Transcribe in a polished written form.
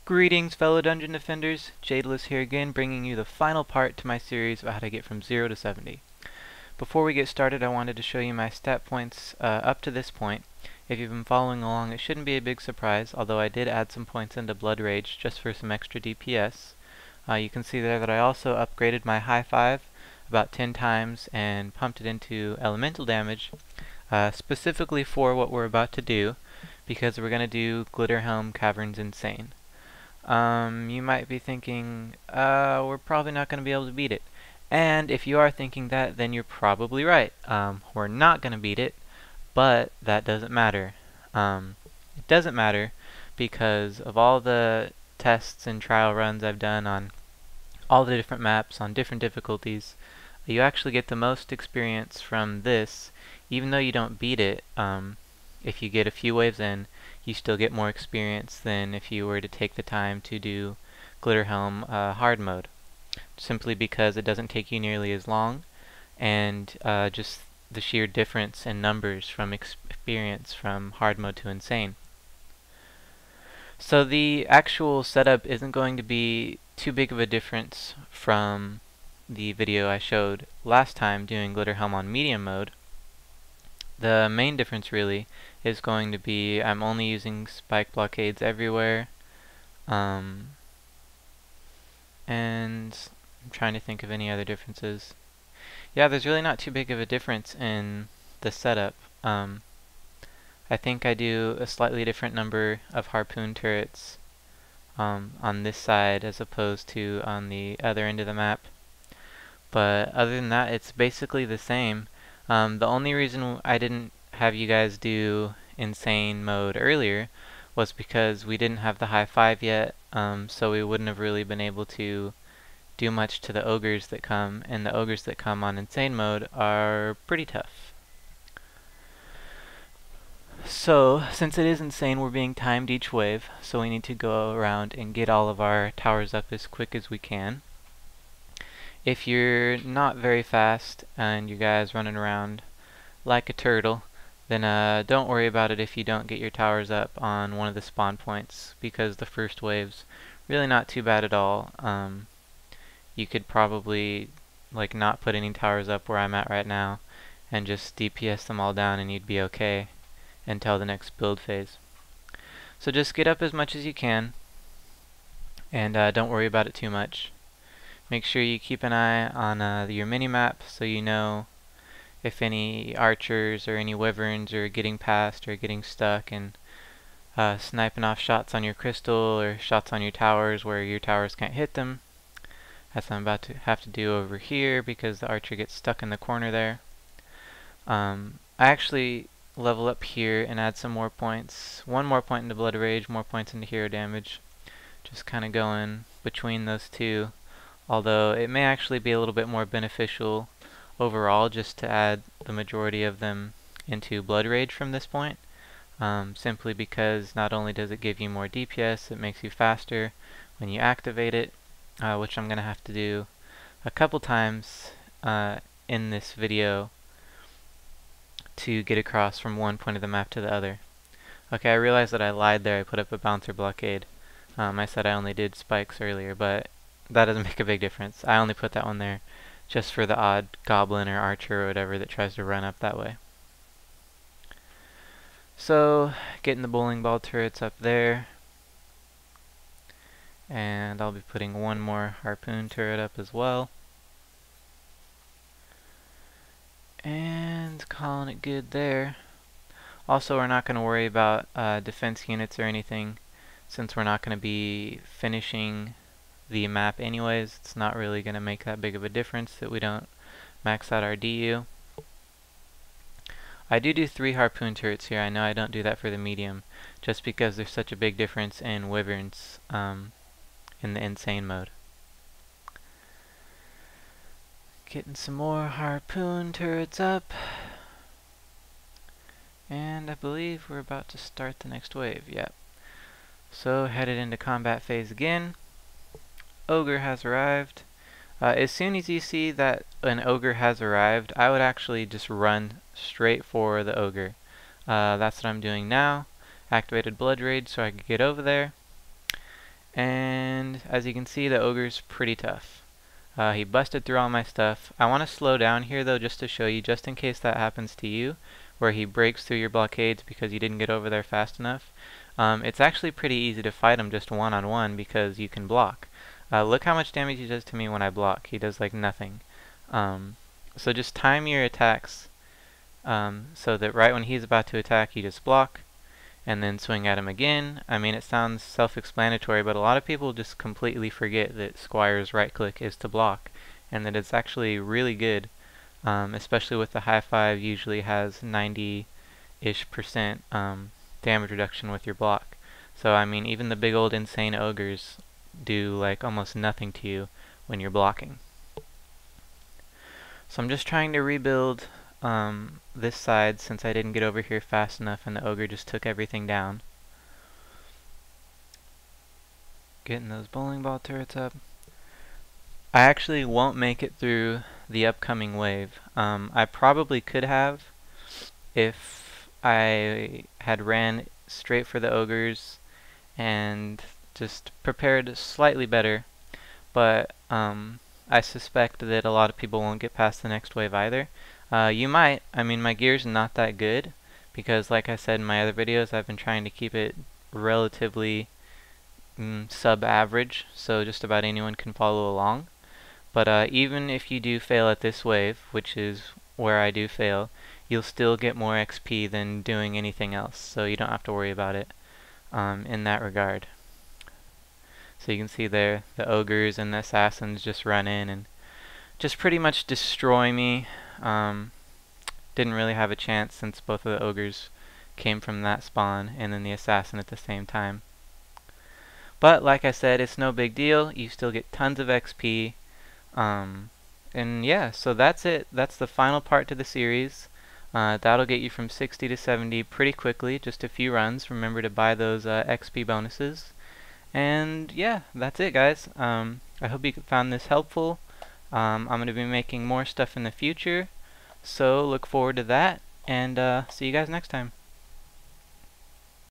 Greetings fellow dungeon defenders, Jadeless here again, bringing you the final part to my series of how to get from 0 to 70. Before we get started, I wanted to show you my stat points up to this point. If you've been following along, it shouldn't be a big surprise, although I did add some points into Blood Rage just for some extra DPS. You can see there that I also upgraded my high 5 about 10 times and pumped it into elemental damage, specifically for what we're about to do, because we're going to do Glitterhelm Caverns Insane. You might be thinking, we're probably not going to be able to beat it. And if you are thinking that, then you're probably right. We're not going to beat it, but that doesn't matter. It doesn't matter because of all the tests and trial runs I've done on all the different maps, on different difficulties. You actually get the most experience from this, even though you don't beat it. If you get a few waves in, you still get more experience than if you were to take the time to do Glitterhelm hard mode, simply because it doesn't take you nearly as long, and just the sheer difference in numbers from experience from hard mode to insane. So the actual setup isn't going to be too big of a difference from the video I showed last time doing Glitterhelm on medium mode. The main difference really is going to be I'm only using spike blockades everywhere, and I'm trying to think of any other differences. Yeah, there's really not too big of a difference in the setup. I think I do a slightly different number of harpoon turrets on this side as opposed to on the other end of the map, but other than that it's basically the same. The only reason I didn't have you guys do insane mode earlier was because we didn't have the high 5 yet, so we wouldn't have really been able to do much to the ogres that come, and the ogres that come on insane mode are pretty tough. So, since it is insane, we're being timed each wave, so we need to go around and get all of our towers up as quick as we can. If you're not very fast and you guys running around like a turtle, then don't worry about it if you don't get your towers up on one of the spawn points, because the first wave's really not too bad at all. You could probably not put any towers up where I'm at right now and just DPS them all down and you'd be okay until the next build phase. So just get up as much as you can and don't worry about it too much. Make sure you keep an eye on your mini-map so you know if any archers or any wyverns are getting past or getting stuck and sniping off shots on your crystal or shots on your towers where your towers can't hit them. That's what I'm about to have to do over here because the archer gets stuck in the corner there. I actually level up here and add some more points. One more point into Blood Rage, more points into hero damage. Just kind of going between those two. Although it may actually be a little bit more beneficial overall just to add the majority of them into Blood Rage from this point. Simply because not only does it give you more DPS, it makes you faster when you activate it, which I'm going to have to do a couple times in this video to get across from one point of the map to the other. Okay, I realized that I lied there. I put up a bouncer blockade. I said I only did spikes earlier, but that doesn't make a big difference. I only put that one there just for the odd goblin or archer or whatever that tries to run up that way. So, getting the bowling ball turrets up there. And I'll be putting one more harpoon turret up as well. And calling it good there. Also, we're not going to worry about defense units or anything since we're not going to be finishing the map anyways. It's not really going to make that big of a difference that we don't max out our DU. I do 3 harpoon turrets here. I know I don't do that for the medium just because there's such a big difference in wyverns in the insane mode. Getting some more harpoon turrets up. And I believe we're about to start the next wave. Yep. So headed into combat phase again. Ogre has arrived. As soon as you see that an ogre has arrived, I would actually just run straight for the ogre. That's what I'm doing now. Activated Blood Rage so I could get over there. And as you can see, the ogre's pretty tough. He busted through all my stuff. I want to slow down here though just to show you, just in case that happens to you, where he breaks through your blockades because you didn't get over there fast enough. It's actually pretty easy to fight him just one-on-one because you can block. Look how much damage he does to me when I block. He does like nothing. So just time your attacks so that right when he's about to attack you just block and then swing at him again. I mean, it sounds self-explanatory, but a lot of people just completely forget that Squire's right click is to block and that it's actually really good, especially with the high five usually has 90-ish% damage reduction with your block. So I mean, even the big old insane ogres do like almost nothing to you when you're blocking. So I'm just trying to rebuild this side since I didn't get over here fast enough and the ogre just took everything down. Getting those bowling ball turrets up. I actually won't make it through the upcoming wave. I probably could have if I had ran straight for the ogres and just prepared slightly better, but I suspect that a lot of people won't get past the next wave either. You might. I mean, my gear's not that good because, like I said in my other videos, I've been trying to keep it relatively sub-average, so just about anyone can follow along. But even if you do fail at this wave, which is where I do fail, you'll still get more XP than doing anything else, so you don't have to worry about it in that regard. So you can see there, the ogres and the assassins just run in and just pretty much destroy me. Didn't really have a chance since both of the ogres came from that spawn and then the assassin at the same time. But like I said, it's no big deal. You still get tons of XP. And yeah, so that's it. That's the final part to the series. That'll get you from 60 to 70 pretty quickly, just a few runs. Remember to buy those XP bonuses. And yeah, that's it guys. I hope you found this helpful. I'm going to be making more stuff in the future, so look forward to that, and see you guys next time.